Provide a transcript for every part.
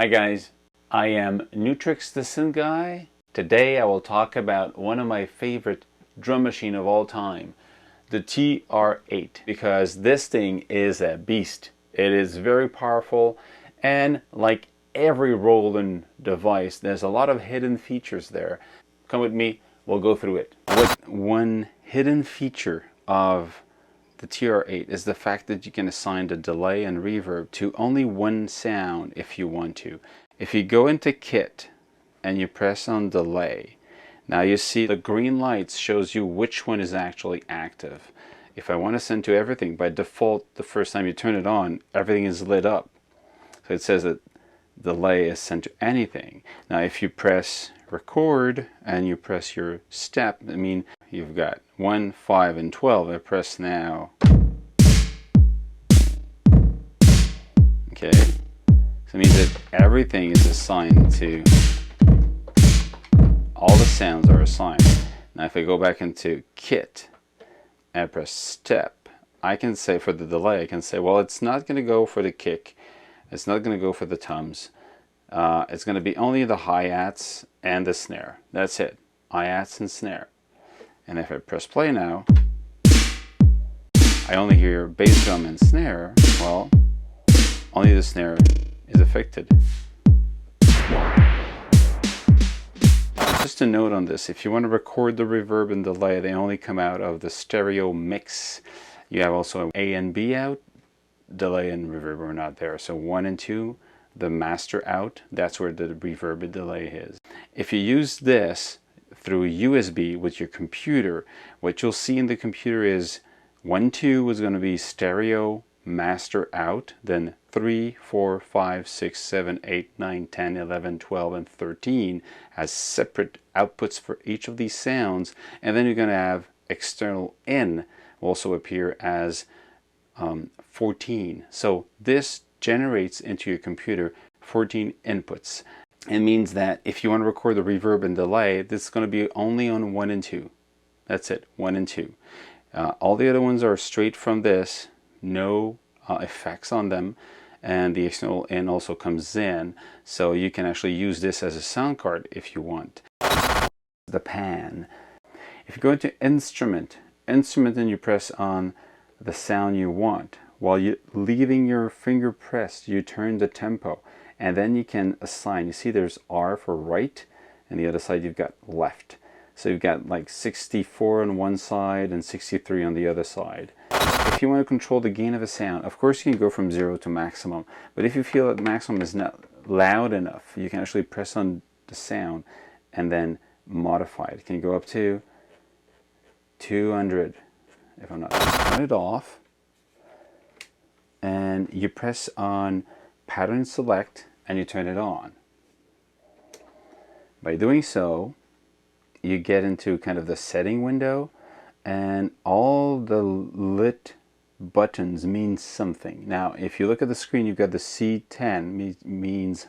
Hi guys, I am Nutrix the Synth Guy. Today I will talk about one of my favorite drum machine of all time, the TR8, because this thing is a beast. It is very powerful, and like every Roland device, there's a lot of hidden features there. Come with me, we'll go through it. One hidden feature of the TR8 is the fact that you can assign the delay and reverb to only one sound if you want to. If you go into kit and you press on delay, now you see the green lights shows you which one is actually active. If I want to send to everything, by default the first time you turn it on, everything is lit up. So it says that delay is sent to anything. Now if you press record and you press your step, I mean you've got 1, 5, and 12. I press now. Okay, so it means that everything is assigned to, all the sounds are assigned. Now if I go back into kit and I press step, I can say for the delay, I can say, well, it's not going to go for the kick, it's not going to go for the toms, it's going to be only the hi-hats and the snare. That's it, hi-hats and snare. And if I press play now, I only hear bass drum and snare. Well, only the snare is affected. Just a note on this, if you want to record the reverb and delay, they only come out of the stereo mix. You have also A and B out, delay and reverb are not there. So 1 and 2, the master out, that's where the reverb and delay is. If you use this through USB with your computer, what you'll see in the computer is 1, 2 is going to be stereo master out, then 3, 4, 5, 6, 7, 8, 9, 10, 11, 12, and 13 has separate outputs for each of these sounds, and then you're going to have external in will also appear as 14. So this generates into your computer 14 inputs. It means that if you want to record the reverb and delay, this is going to be only on 1 and 2. That's it, 1 and 2. All the other ones are straight from this, no effects on them, and the external in also comes in, so you can actually use this as a sound card if you want. The pan. If you go into instrument and you press on the sound you want, while you're leaving your finger pressed, you turn the tempo. And then you can assign, you see there's R for right, and the other side you've got left. So you've got like 64 on one side and 63 on the other side. If you want to control the gain of a sound, of course you can go from 0 to maximum. But if you feel that maximum is not loud enough, you can actually press on the sound and then modify it. Can you go up to 200? If I'm not, turn it off. And you press on pattern select and you turn it on. By doing so, you get into kind of the setting window, and all the lit buttons mean something. Now if you look at the screen, you've got the C10 means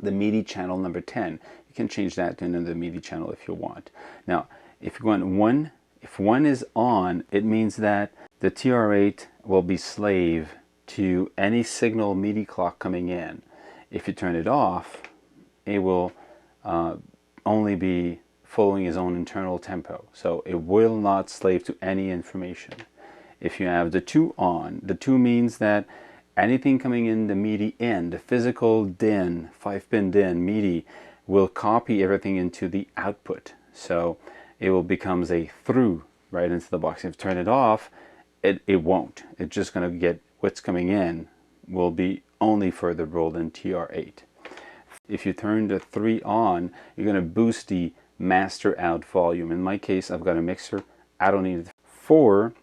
the MIDI channel number 10. You can change that to another MIDI channel if you want. Now if you want one, if 1 is on, it means that the TR8 will be slave to any signal MIDI clock coming in. If you turn it off, it will only be following its own internal tempo. So it will not slave to any information. If you have the 2 on, the 2 means that anything coming in the MIDI in, the physical DIN, 5-pin DIN MIDI, will copy everything into the output. So it will becomes a through right into the box. If you turn it off, it won't. It's just going to get what's coming in will be only for the Roland TR8. If you turn the 3 on, you're going to boost the master out volume. In my case, I've got a mixer. I don't need it. 4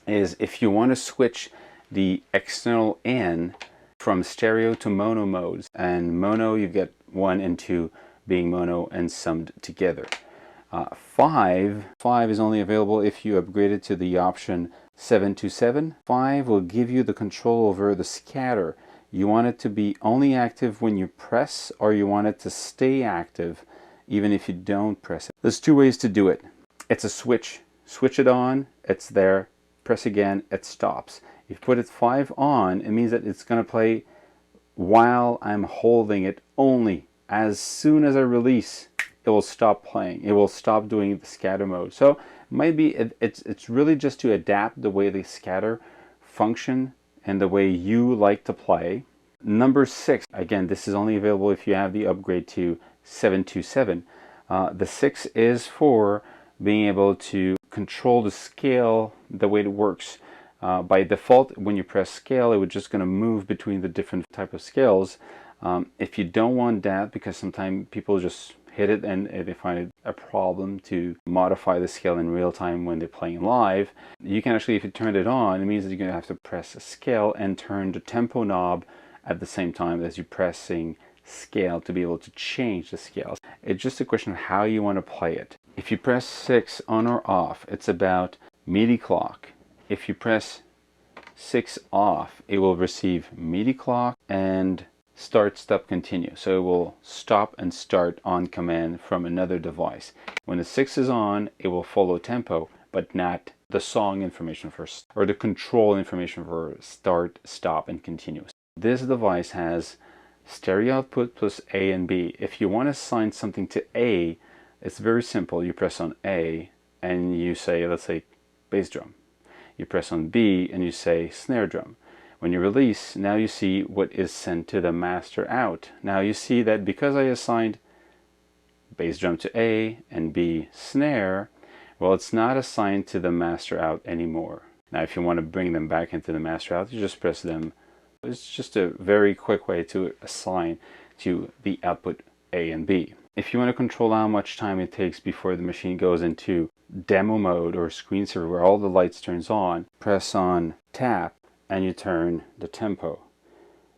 is if you want to switch the external in from stereo to mono modes. And mono, you get 1 and 2 being mono and summed together. 5 is only available if you upgrade it to the option 727. 5 will give you the control over the scatter. You want it to be only active when you press, or you want it to stay active even if you don't press it. There's 2 ways to do it. It's a switch. Switch it on, it's there. Press again, it stops. If you put it 5 on, it means that it's going to play while I'm holding it only. As soon as I release, it will stop playing. It will stop doing the scatter mode. So maybe it's really just to adapt the way the scatter function and the way you like to play. Number 6, again, this is only available if you have the upgrade to 727. The 6 is for being able to control the scale the way it works. By default, when you press scale, it was just going to move between the different type of scales. If you don't want that, because sometimes people just hit it and they find it a problem to modify the scale in real time when they're playing live, you can actually, if you turn it on, it means that you're going to have to press scale and turn the tempo knob at the same time as you're pressing scale to be able to change the scales. It's just a question of how you want to play it. If you press 6 on or off, it's about MIDI clock. If you press 6 off, it will receive MIDI clock and start, stop, continue. So it will stop and start on command from another device. When the 6 is on, it will follow tempo, but not the song information first, or the control information for start, stop, and continue. This device has stereo output plus A and B. If you want to assign something to A, it's very simple. You press on A and you say, let's say, bass drum. You press on B and you say snare drum. When you release, now you see what is sent to the master out. Now you see that because I assigned bass drum to A and B snare, well, it's not assigned to the master out anymore. Now if you want to bring them back into the master out, you just press them. It's just a very quick way to assign to the output A and B. If you want to control how much time it takes before the machine goes into demo mode or screensaver where all the lights turns on, press on tap and you turn the tempo.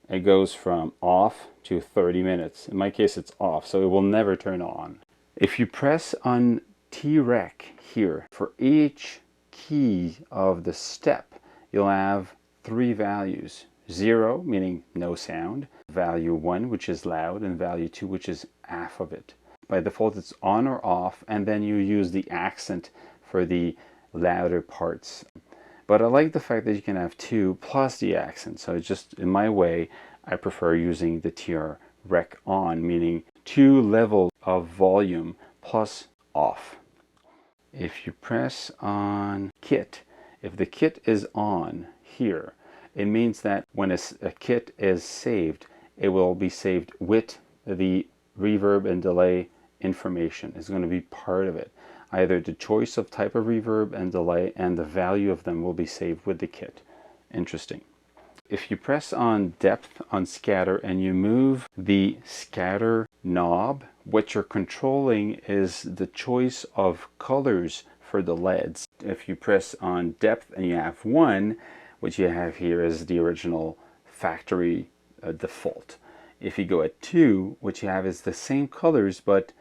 It goes from off to 30 minutes. In my case it's off, so it will never turn on. If you press on T-Rec here, for each key of the step you'll have 3 values. 0 meaning no sound, value 1 which is loud, and value 2 which is half of it. By default it's on or off, and then you use the accent for the louder parts. But I like the fact that you can have 2 plus the accent, so it's just, in my way, I prefer using the T-Rec on, meaning 2 levels of volume plus off. If you press on kit, if the kit is on here, it means that when a kit is saved, it will be saved with the reverb and delay information. It's going to be part of it. Either the choice of type of reverb and delay and the value of them will be saved with the kit. Interesting. If you press on depth on scatter and you move the scatter knob, what you're controlling is the choice of colors for the LEDs. If you press on depth and you have 1, what you have here is the original factory default. If you go at 2, what you have is the same colors but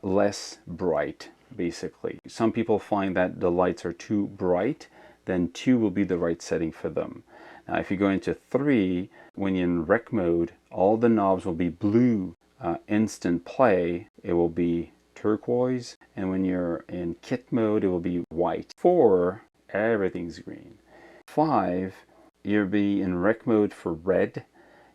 less bright, basically. Some people find that the lights are too bright, then 2 will be the right setting for them. Now if you go into 3, when you're in rec mode, all the knobs will be blue. Instant play, it will be turquoise, and when you're in kit mode, it will be white. 4, everything's green. 5, you'll be in rec mode for red.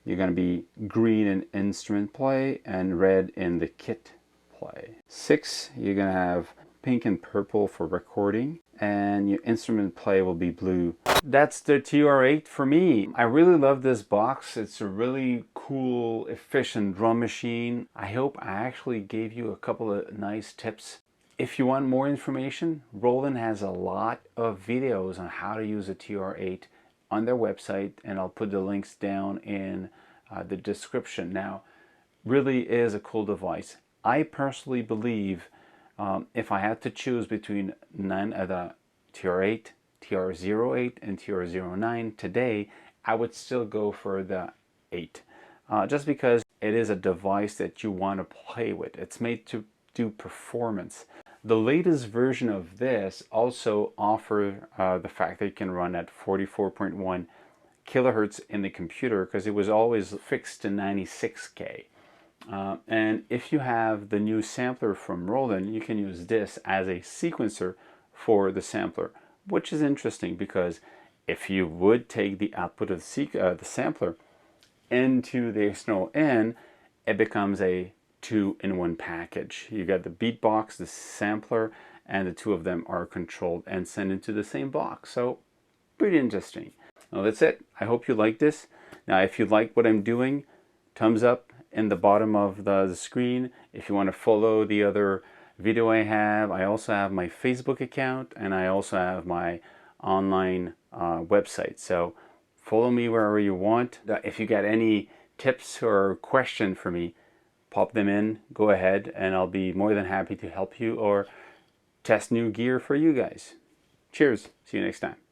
You're going to be green in instrument play and red in the kit play. 6, you're going to have pink and purple for recording, and your instrument play will be blue. That's the TR8 for me. I really love this box. It's a really cool, efficient drum machine. I hope I actually gave you a couple of nice tips. If you want more information, Roland has a lot of videos on how to use a TR8 on their website, and I'll put the links down in the description. Now, really is a cool device. I personally believe if I had to choose between none of the TR8, TR08, and TR09 today, I would still go for the 8. Just because it is a device that you want to play with. It's made to do performance. The latest version of this also offers the fact that you can run at 44.1 kilohertz in the computer, because it was always fixed to 96K. And if you have the new sampler from Roland, you can use this as a sequencer for the sampler, which is interesting because if you would take the output of the sampler into the external in, it becomes a two-in-one package. You got the beatbox, the sampler, and the two of them are controlled and sent into the same box. So pretty interesting. Well, that's it. I hope you like this. Now, if you like what I'm doing, thumbs up in the bottom of the screen. If you want to follow the other video I also have my Facebook account, and I also have my online website. So follow me wherever you want. If you got any tips or question for me, pop them in, go ahead, and I'll be more than happy to help you or test new gear for you guys. Cheers. See you next time.